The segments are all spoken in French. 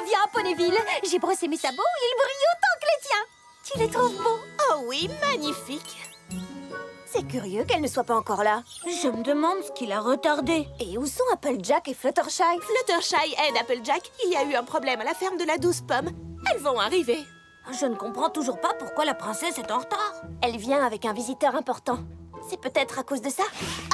viens, Ponyville. J'ai brossé mes sabots, ils brillent autant que les tiens. Tu les trouves beaux? Oh oui, magnifique. C'est curieux qu'elle ne soit pas encore là. Je me demande ce qui l'a retardée. Et où sont Applejack et Fluttershy? Fluttershy aide Applejack. Il y a eu un problème à la ferme de la Douce Pomme. Elles vont arriver. Je ne comprends toujours pas pourquoi la princesse est en retard. Elle vient avec un visiteur important. C'est peut-être à cause de ça?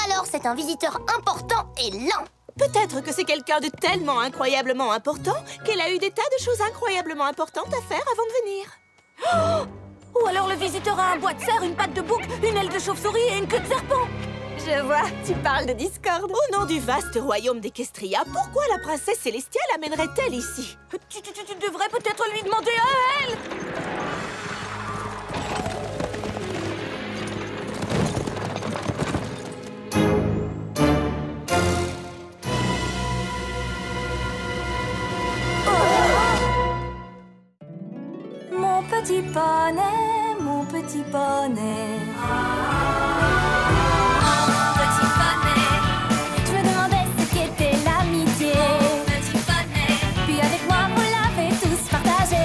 Alors c'est un visiteur important et lent. Peut-être que c'est quelqu'un de tellement incroyablement important qu'elle a eu des tas de choses incroyablement importantes à faire avant de venir. Oh! Ou alors le visiteur a un bois de serre, une patte de bouc, une aile de chauve-souris et une queue de serpent. Je vois, tu parles de Discord. Au nom du vaste royaume d'Equestria, pourquoi la princesse Célestia l'amènerait-elle ici? Tu devrais peut-être lui demander à elle. Mon petit poney, mon petit poney. Petit poney. Je me demandais ce qu'était l'amitié. Petit poney. Puis avec moi, vous l'avez tous partagé.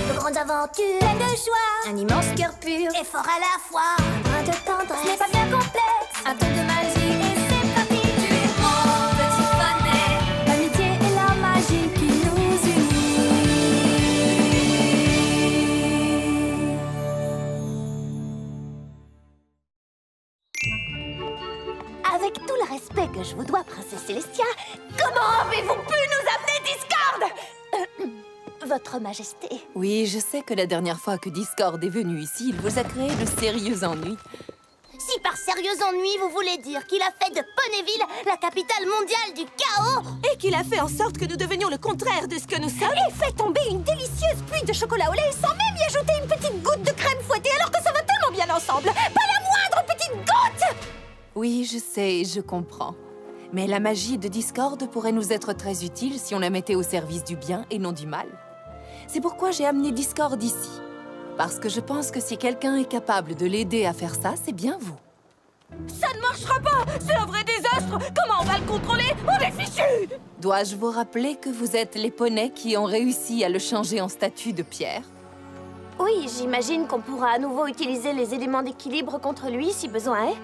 De grandes aventures, Plein de joie, un immense cœur pur et fort à la fois. un brin de Ce tendresse. n'est pas bien complexe, un peu de magie et c'est parti. Tu es mon petit poney. L'amitié et la magie qui nous unit. Avec tout le respect que je vous dois, princesse Célestia, comment avez-vous pu nous amener Discord? Votre Majesté. Oui, je sais que la dernière fois que Discord est venu ici, il vous a créé de sérieux ennuis. Si par sérieux ennui, vous voulez dire qu'il a fait de Ponyville la capitale mondiale du chaos. Et qu'il a fait en sorte que nous devenions le contraire de ce que nous sommes. Et fait tomber une délicieuse pluie de chocolat au lait sans même y ajouter une petite goutte de crème fouettée alors que ça va tellement bien ensemble. Pas la moindre petite goutte. Oui, je sais, et je comprends. Mais la magie de Discord pourrait nous être très utile si on la mettait au service du bien et non du mal. C'est pourquoi j'ai amené Discord ici. Parce que je pense que si quelqu'un est capable de l'aider à faire ça, c'est bien vous. Ça ne marchera pas. C'est un vrai désastre. Comment on va le contrôler? On est fichus. Dois-je vous rappeler que vous êtes les poneys qui ont réussi à le changer en statue de pierre? Oui, j'imagine qu'on pourra à nouveau utiliser les éléments d'équilibre contre lui si besoin est.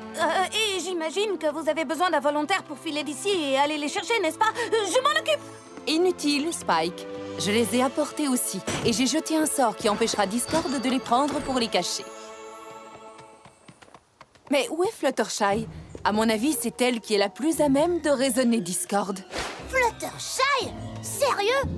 Et j'imagine que vous avez besoin d'un volontaire pour filer d'ici et aller les chercher, n'est-ce pas? Je m'en occupe. Inutile, Spike. Je les ai apportés aussi, et j'ai jeté un sort qui empêchera Discord de les prendre pour les cacher. Mais où est Fluttershy? À mon avis, c'est elle qui est la plus à même de raisonner Discord. Fluttershy? Sérieux?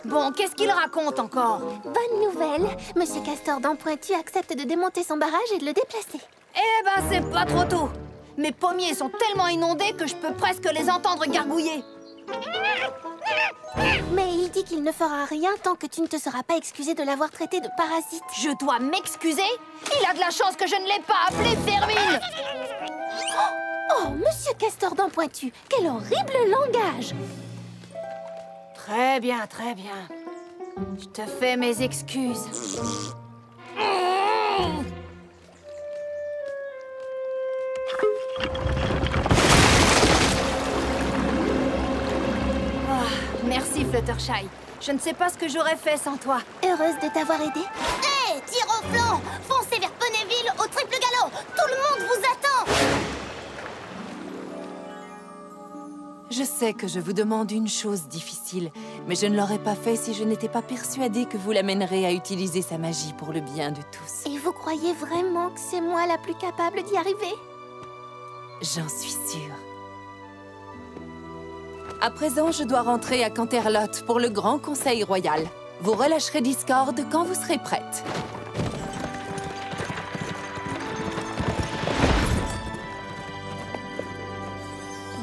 Bon, qu'est-ce qu'il raconte encore? Bonne nouvelle, Monsieur Castor dent Pointu accepte de démonter son barrage et de le déplacer. Eh ben, c'est pas trop tôt. Mes pommiers sont tellement inondés que je peux presque les entendre gargouiller. Mais il dit qu'il ne fera rien tant que tu ne te seras pas excusé de l'avoir traité de parasite. Je dois m'excuser? Il a de la chance que je ne l'ai pas appelé vermine. Oh, Monsieur Castor dent Pointu, quel horrible langage! Très bien, très bien. Je te fais mes excuses. Merci, Fluttershy. Je ne sais pas ce que j'aurais fait sans toi. Heureuse de t'avoir aidé. Hé, tir au flanc! Foncez vers Ponyville au triple galop! Tout le monde vous attend! Je sais que je vous demande une chose difficile, mais je ne l'aurais pas fait si je n'étais pas persuadée que vous l'amènerez à utiliser sa magie pour le bien de tous. Et vous croyez vraiment que c'est moi la plus capable d'y arriver? J'en suis sûre. À présent, je dois rentrer à Canterlot pour le Grand Conseil Royal. Vous relâcherez Discord quand vous serez prête.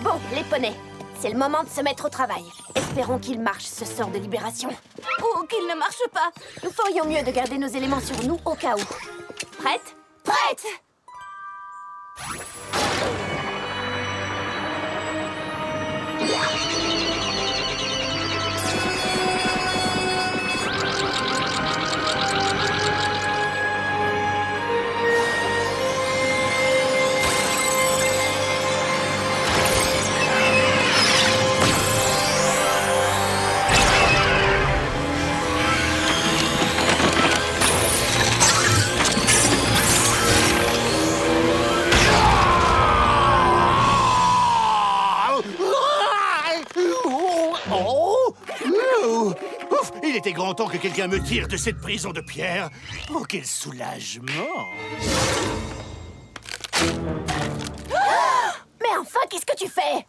Bon, les poneys, c'est le moment de se mettre au travail. Espérons qu'il marche, ce sort de libération. Ou qu'il ne marche pas. Nous ferions mieux de garder nos éléments sur nous au cas où. Prête? Prête! temps que quelqu'un me tire de cette prison de pierre. Oh, quel soulagement! Mais enfin, qu'est-ce que tu fais?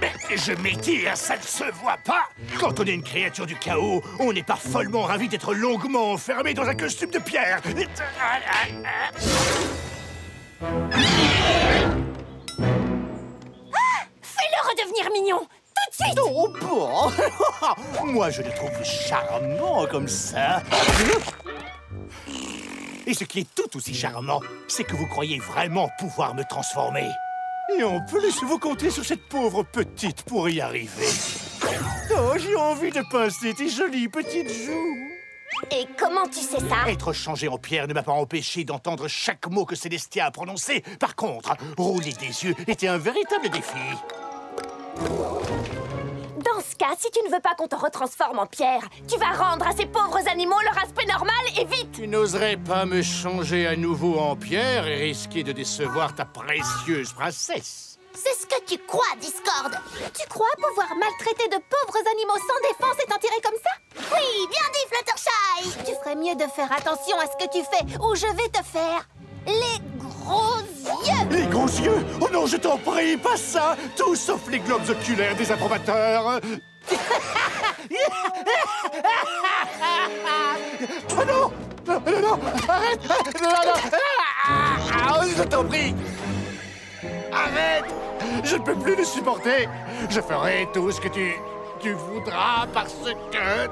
Mais je m'étire, ça ne se voit pas! Quand on est une créature du chaos, on n'est pas follement ravi d'être longuement enfermé dans un costume de pierre! Fais-le redevenir mignon, tout de suite! Oh bon! Moi, je le trouve charmant comme ça. Et ce qui est tout aussi charmant, c'est que vous croyez vraiment pouvoir me transformer. Et en plus, vous comptez sur cette pauvre petite pour y arriver. Oh, j'ai envie de pincer tes jolies petites joues. Et comment tu sais ça? Être changé en pierre ne m'a pas empêché d'entendre chaque mot que Célestia a prononcé. Par contre, rouler des yeux était un véritable défi. Dans ce cas, si tu ne veux pas qu'on te retransforme en pierre, tu vas rendre à ces pauvres animaux leur aspect normal et vite! Tu n'oserais pas me changer à nouveau en pierre et risquer de décevoir ta précieuse princesse. C'est ce que tu crois, Discord. Tu crois pouvoir maltraiter de pauvres animaux sans défense et t'en tirer comme ça? Oui, bien dit, Fluttershy. Tu ferais mieux de faire attention à ce que tu fais, ou je vais te faire les gros yeux! Les gros yeux? Oh non, je t'en prie, pas ça! Tout sauf les globes oculaires des approbateurs! Oh non! Non, non, non! Arrête! Non, non, non! Je t'en prie! Arrête! Je ne peux plus le supporter! Je ferai tout ce que tu voudras parce que...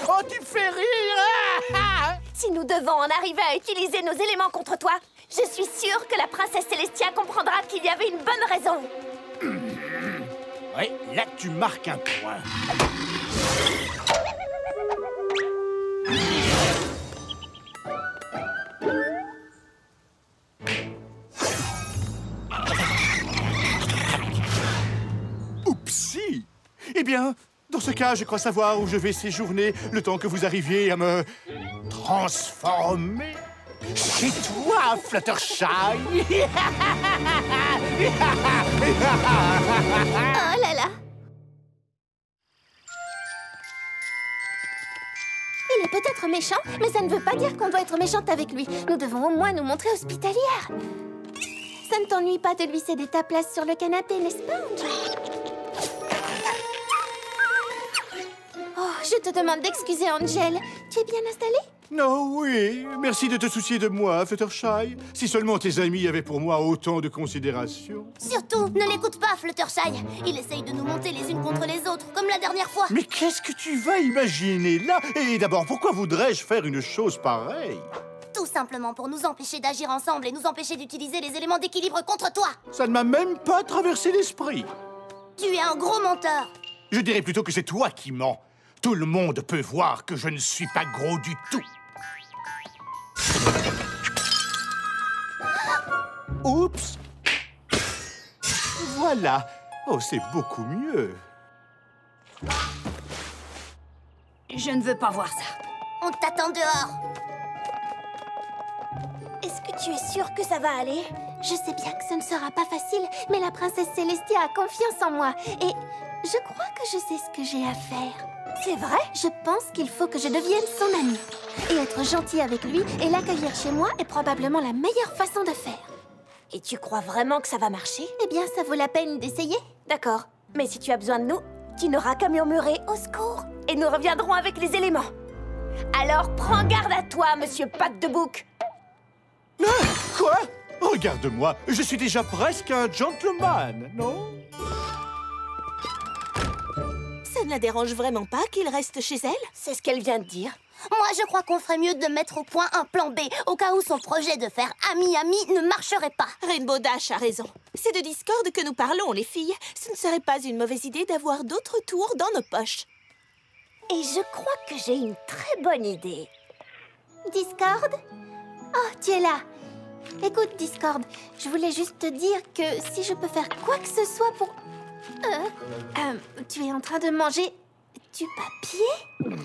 Oh, tu me fais rire! Si nous devons en arriver à utiliser nos éléments contre toi, je suis sûre que la princesse Célestia comprendra qu'il y avait une bonne raison. Oui, là tu marques un point. Oupsie! Eh bien, dans ce cas, je crois savoir où je vais séjourner le temps que vous arriviez à me transformer. Chez toi, Fluttershy! Oh là là! Il est peut-être méchant, mais ça ne veut pas dire qu'on doit être méchante avec lui. Nous devons au moins nous montrer hospitalières. Ça ne t'ennuie pas de lui céder ta place sur le canapé, n'est-ce pas, Angel? Oh, je te demande d'excuser, Angel. Tu es bien installée? Non, oui. Merci de te soucier de moi, Fluttershy. Si seulement tes amis avaient pour moi autant de considération. Surtout, ne l'écoute pas, Fluttershy. Il essaye de nous monter les unes contre les autres, comme la dernière fois. Mais qu'est-ce que tu vas imaginer là? Et d'abord, pourquoi voudrais-je faire une chose pareille? Tout simplement pour nous empêcher d'agir ensemble et nous empêcher d'utiliser les éléments d'équilibre contre toi. Ça ne m'a même pas traversé l'esprit. Tu es un gros menteur. Je dirais plutôt que c'est toi qui mens. Tout le monde peut voir que je ne suis pas gros du tout. Oups! Voilà. Oh, c'est beaucoup mieux. Je ne veux pas voir ça. On t'attend dehors. Est-ce que tu es sûre que ça va aller? Je sais bien que ce ne sera pas facile, mais la princesse Célestia a confiance en moi. Et je crois que je sais ce que j'ai à faire. C'est vrai? Je pense qu'il faut que je devienne son amie. Et être gentille avec lui et l'accueillir chez moi est probablement la meilleure façon de faire. Et tu crois vraiment que ça va marcher? Eh bien, ça vaut la peine d'essayer. D'accord. Mais si tu as besoin de nous, tu n'auras qu'à murmurer au secours. Et nous reviendrons avec les éléments. Alors, prends garde à toi, monsieur Patte de Bouc. Ah, quoi? Regarde-moi, je suis déjà presque un gentleman, non? Ça ne la dérange vraiment pas qu'il reste chez elle? C'est ce qu'elle vient de dire. Moi, je crois qu'on ferait mieux de mettre au point un plan B, au cas où son projet de faire ami-ami ne marcherait pas. Rainbow Dash a raison. C'est de Discord que nous parlons, les filles. Ce ne serait pas une mauvaise idée d'avoir d'autres tours dans nos poches. Et je crois que j'ai une très bonne idée. Discord? Oh, tu es là. Écoute, Discord, je voulais juste te dire que si je peux faire quoi que ce soit pour... tu es en train de manger du papier?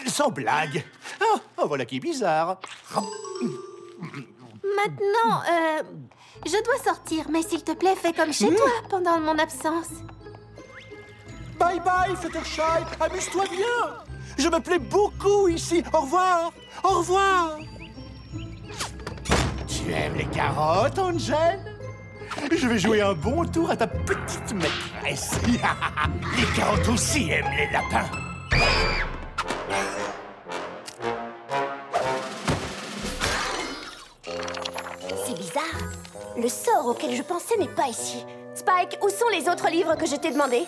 Sans blague. Oh, voilà qui est bizarre. Maintenant, je dois sortir, mais s'il te plaît, fais comme chez toi pendant mon absence. Bye bye, Fluttershy. Amuse-toi bien. Je me plais beaucoup ici. Au revoir. Au revoir. Tu aimes les carottes, Angel? Je vais jouer un bon tour à ta petite maîtresse. Les carottes aussi aiment les lapins. C'est bizarre. Le sort auquel je pensais n'est pas ici. Spike, où sont les autres livres que je t'ai demandé?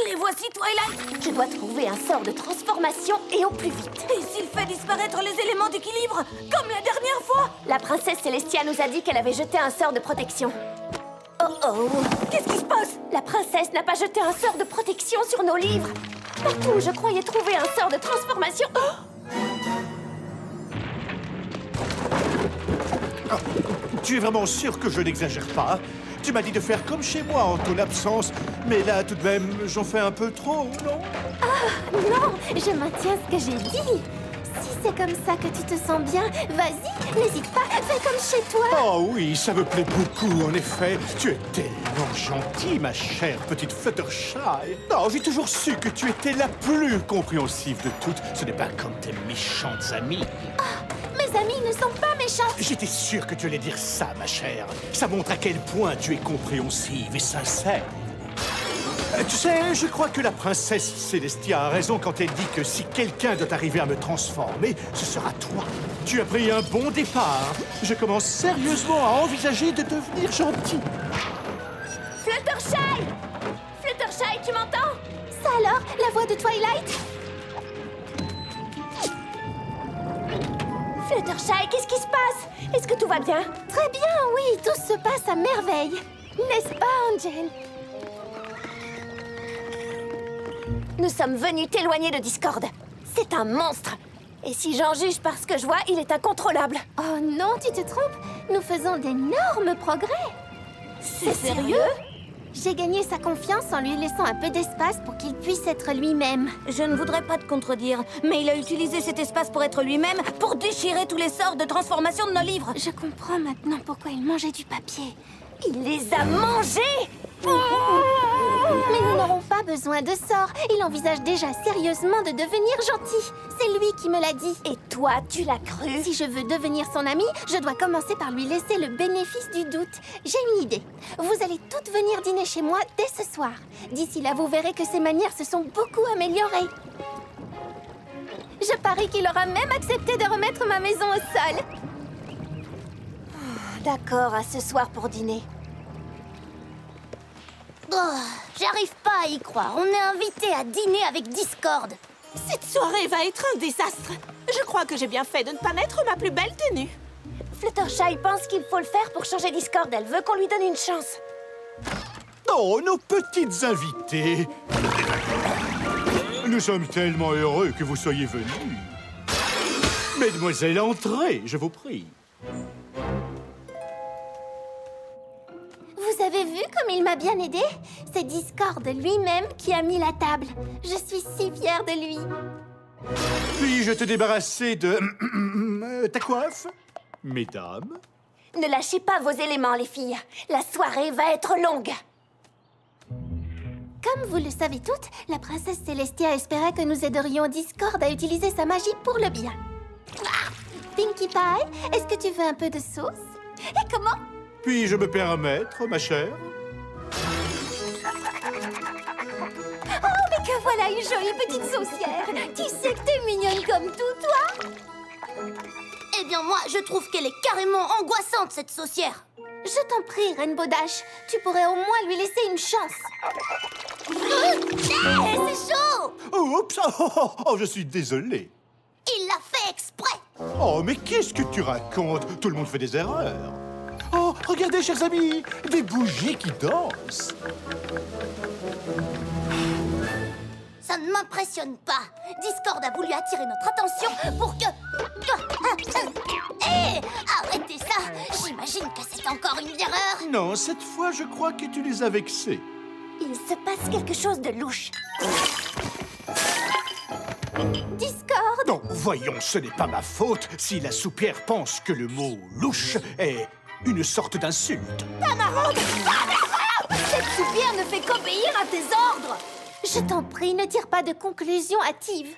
Les voici, Twilight. Je dois trouver un sort de transformation et au plus vite. Et s'il fait disparaître les éléments d'équilibre, comme la dernière fois? La princesse Celestia nous a dit qu'elle avait jeté un sort de protection. Oh oh! Qu'est-ce qui se passe? La princesse n'a pas jeté un sort de protection sur nos livres. Partout où je croyais trouver un sort de transformation... Oh, tu es vraiment sûr que je n'exagère pas? Tu m'as dit de faire comme chez moi en ton absence. Mais là, tout de même, j'en fais un peu trop, non? Ah, non, je maintiens ce que j'ai dit. Si c'est comme ça que tu te sens bien, vas-y, n'hésite pas, fais comme chez toi. Oh oui, ça me plaît beaucoup, en effet. Tu es tellement gentille, ma chère petite Fluttershy. Oh, j'ai toujours su que tu étais la plus compréhensive de toutes. Ce n'est pas comme tes méchantes amies. Mes amis ne sont pas méchants. J'étais sûr que tu allais dire ça, ma chère. Ça montre à quel point tu es compréhensive et sincère. Tu sais, je crois que la princesse Celestia a raison quand elle dit que si quelqu'un doit arriver à me transformer, ce sera toi. Tu as pris un bon départ. Je commence sérieusement à envisager de devenir gentil. Fluttershy! Fluttershy, tu m'entends? Ça alors, la voix de Twilight? Fluttershy, qu'est-ce qui se passe? Est-ce que tout va bien? Très bien, oui, tout se passe à merveille. N'est-ce pas, Angel? Nous sommes venus t'éloigner de Discord. C'est un monstre. Et si j'en juge par ce que je vois, il est incontrôlable. Oh non, tu te trompes. Nous faisons d'énormes progrès. C'est sérieux? J'ai gagné sa confiance en lui laissant un peu d'espace pour qu'il puisse être lui-même. Je ne voudrais pas te contredire, mais il a utilisé cet espace pour être lui-même, pour déchirer tous les sorts de transformation de nos livres. Je comprends maintenant pourquoi il mangeait du papier. Il les a mangés! Mais nous n'aurons pas besoin de sort. Il envisage déjà sérieusement de devenir gentil. C'est lui qui me l'a dit. Et toi, tu l'as cru? Si je veux devenir son ami, je dois commencer par lui laisser le bénéfice du doute. J'ai une idée. Vous allez toutes venir dîner chez moi dès ce soir. D'ici là, vous verrez que ses manières se sont beaucoup améliorées. Je parie qu'il aura même accepté de remettre ma maison au sol. D'accord, à ce soir pour dîner. Oh, j'arrive pas à y croire. On est invité à dîner avec Discord. Cette soirée va être un désastre. Je crois que j'ai bien fait de ne pas mettre ma plus belle tenue. Fluttershy pense qu'il faut le faire pour changer Discord. Elle veut qu'on lui donne une chance. Oh, nos petites invitées. Nous sommes tellement heureux que vous soyez venus. Mesdemoiselles, entrez, je vous prie. Vous avez vu comme il m'a bien aidé? C'est Discord lui-même qui a mis la table. Je suis si fière de lui. Puis-je te débarrasser de... ta coiffe, mesdames? Ne lâchez pas vos éléments, les filles. La soirée va être longue. Comme vous le savez toutes, la princesse Celestia espérait que nous aiderions Discord à utiliser sa magie pour le bien. Pinkie Pie, est-ce que tu veux un peu de sauce? Et comment? Puis-je me permettre, ma chère? Oh, mais que voilà une jolie petite saucière! Tu sais que t'es mignonne comme tout, toi! Eh bien, moi, je trouve qu'elle est carrément angoissante, cette saucière. Je t'en prie, Rainbow Dash. Tu pourrais au moins lui laisser une chance. C'est chaud! Oh, oups! Oh, je suis désolé. Il l'a fait exprès. Oh, mais qu'est-ce que tu racontes? Tout le monde fait des erreurs. Oh, regardez, chers amis, des bougies qui dansent. Ça ne m'impressionne pas. Discord a voulu attirer notre attention pour que... Hé! Arrêtez ça! J'imagine que c'est encore une erreur. Non, cette fois, je crois que tu les as vexés. Il se passe quelque chose de louche. Discord! Non, voyons, ce n'est pas ma faute si la soupière pense que le mot « louche » est une sorte d'insulte. Cette soupière ne fait qu'obéir à tes ordres. Je t'en prie, ne tire pas de conclusion hâtive.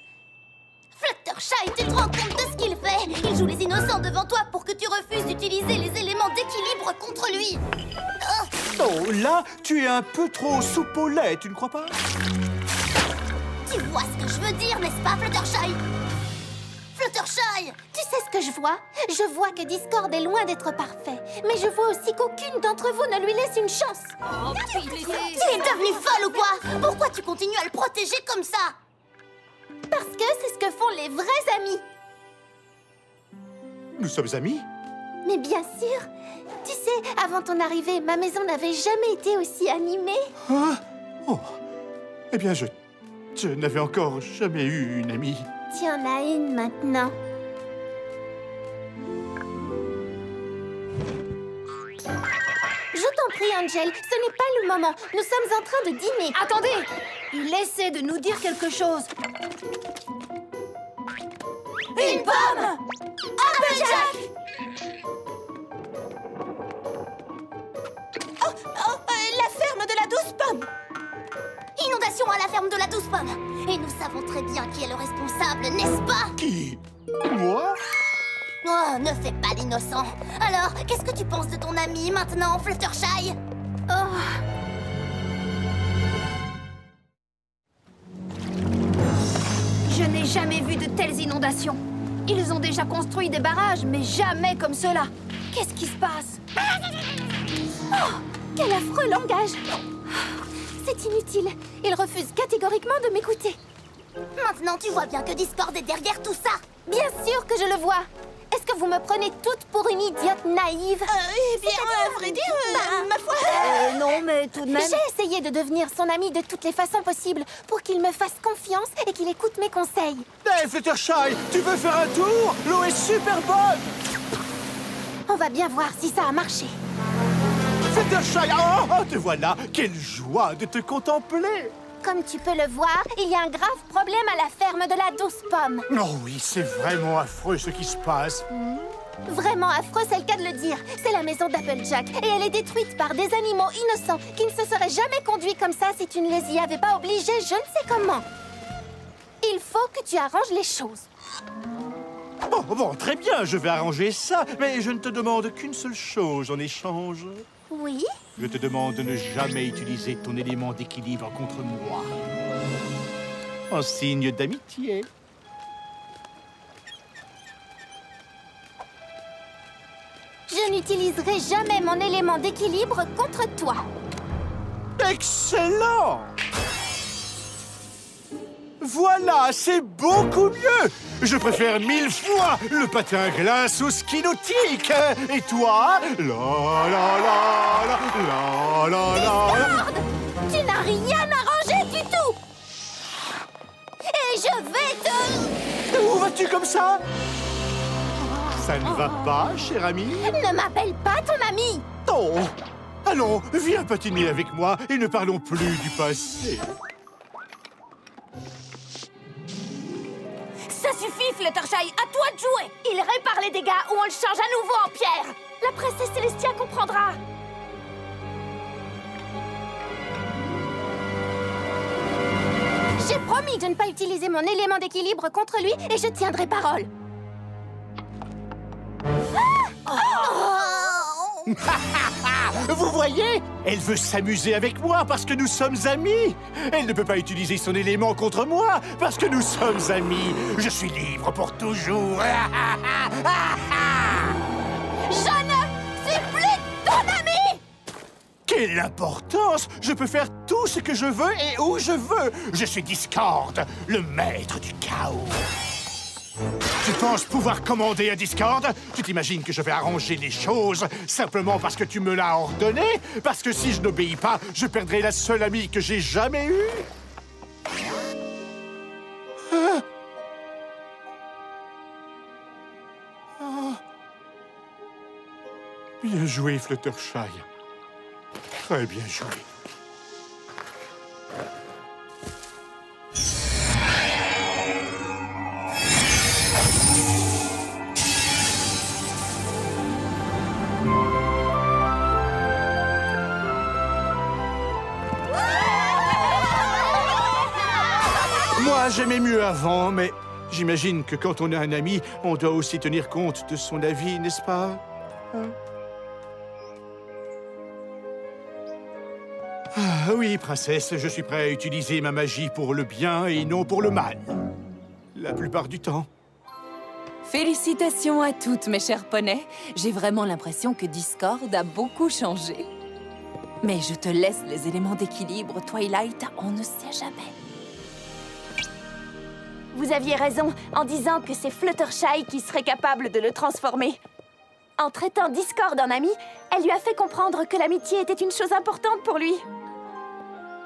Fluttershy, tu te rends compte de ce qu'il fait? Il joue les innocents devant toi pour que tu refuses d'utiliser les éléments d'équilibre contre lui. Oh, là, tu es un peu trop soupe au lait, tu ne crois pas? Tu vois ce que je veux dire, n'est-ce pas, Fluttershy? Fluttershy! Tu sais ce que je vois? Je vois que Discord est loin d'être parfait. Mais je vois aussi qu'aucune d'entre vous ne lui laisse une chance. Tu es devenue folle ou quoi? Pourquoi tu continues à le protéger comme ça? Parce que c'est ce que font les vrais amis. Nous sommes amis? Mais bien sûr. Tu sais, avant ton arrivée, ma maison n'avait jamais été aussi animée. Hein? Oh. Eh bien, je n'avais encore jamais eu une amie. Tu en as une maintenant. Je t'en prie, Angel, ce n'est pas le moment. Nous sommes en train de dîner. Attendez! Il essaie de nous dire quelque chose. Une pomme! Applejack! La ferme de la douce pomme! Inondation à la ferme de la douce pomme! Et nous savons très bien qui est le responsable, n'est-ce pas? Qui? Moi? Oh, ne fais pas l'innocent. Alors, qu'est-ce que tu penses de ton ami maintenant, Fluttershy? Je n'ai jamais vu de telles inondations. Ils ont déjà construit des barrages, mais jamais comme cela. Qu'est-ce qui se passe? Oh, quel affreux langage! C'est inutile. Il refuse catégoriquement de m'écouter. Maintenant, tu vois bien que Discord est derrière tout ça. Bien sûr que je le vois. Est-ce que vous me prenez toute pour une idiote naïve? Eh bien, à vrai dire, ma foi... Non, mais tout de même... J'ai essayé de devenir son ami de toutes les façons possibles pour qu'il me fasse confiance et qu'il écoute mes conseils. Hey, Fluttershy, tu veux faire un tour? L'eau est super bonne! On va bien voir si ça a marché. Fluttershy, oh, te voilà! Quelle joie de te contempler! Comme tu peux le voir, il y a un grave problème à la ferme de la douce pomme. Oh oui, c'est vraiment affreux ce qui se passe. Vraiment affreux, c'est le cas de le dire. C'est la maison d'Applejack et elle est détruite par des animaux innocents qui ne se seraient jamais conduits comme ça si tu ne les y avais pas obligés, je ne sais comment. Il faut que tu arranges les choses. Bon, très bien, je vais arranger ça, mais je ne te demande qu'une seule chose en échange. Oui? Je te demande de ne jamais utiliser ton élément d'équilibre contre moi. En signe d'amitié. Je n'utiliserai jamais mon élément d'équilibre contre toi. Excellent! Voilà, c'est beaucoup mieux! Je préfère 1000 fois le patin à glace au ski nautique! Et toi? La la la la la la la. Tu n'as rien arrangé du tout. Et je vais te... Où vas-tu comme ça? Ça ne va pas, cher ami? Ne m'appelle pas ton ami. Oh! Allons, viens patiner avec moi et ne parlons plus du passé. Ça suffit, Fluttershy, à toi de jouer! Il répare les dégâts ou on le change à nouveau en pierre. La princesse Célestia comprendra. J'ai promis de ne pas utiliser mon élément d'équilibre contre lui et je tiendrai parole. Vous voyez? Elle veut s'amuser avec moi parce que nous sommes amis. Elle ne peut pas utiliser son élément contre moi parce que nous sommes amis. Je suis libre pour toujours. Je ne suis plus ton ami. Quelle importance! Je peux faire tout ce que je veux et où je veux. Je suis Discord, le maître du chaos. Tu penses pouvoir commander à Discord? Tu t'imagines que je vais arranger les choses simplement parce que tu me l'as ordonné? Parce que si je n'obéis pas, je perdrai la seule amie que j'ai jamais eue? Hein? Bien joué, Fluttershy. Très bien joué. Moi, j'aimais mieux avant, mais j'imagine que quand on a un ami, on doit aussi tenir compte de son avis, n'est-ce pas? Ah, oui, princesse, je suis prêt à utiliser ma magie pour le bien et non pour le mal. La plupart du temps. Félicitations à toutes, mes chers poneys. J'ai vraiment l'impression que Discord a beaucoup changé. Mais je te laisse les éléments d'équilibre, Twilight, on ne sait jamais. Vous aviez raison en disant que c'est Fluttershy qui serait capable de le transformer. En traitant Discord en ami, elle lui a fait comprendre que l'amitié était une chose importante pour lui.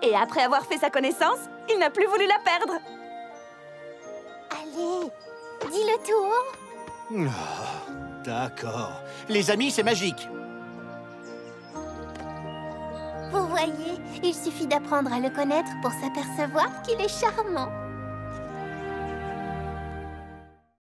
Et après avoir fait sa connaissance, il n'a plus voulu la perdre. Allez, dis le tour. D'accord. Les amis, c'est magique. Vous voyez, il suffit d'apprendre à le connaître pour s'apercevoir qu'il est charmant.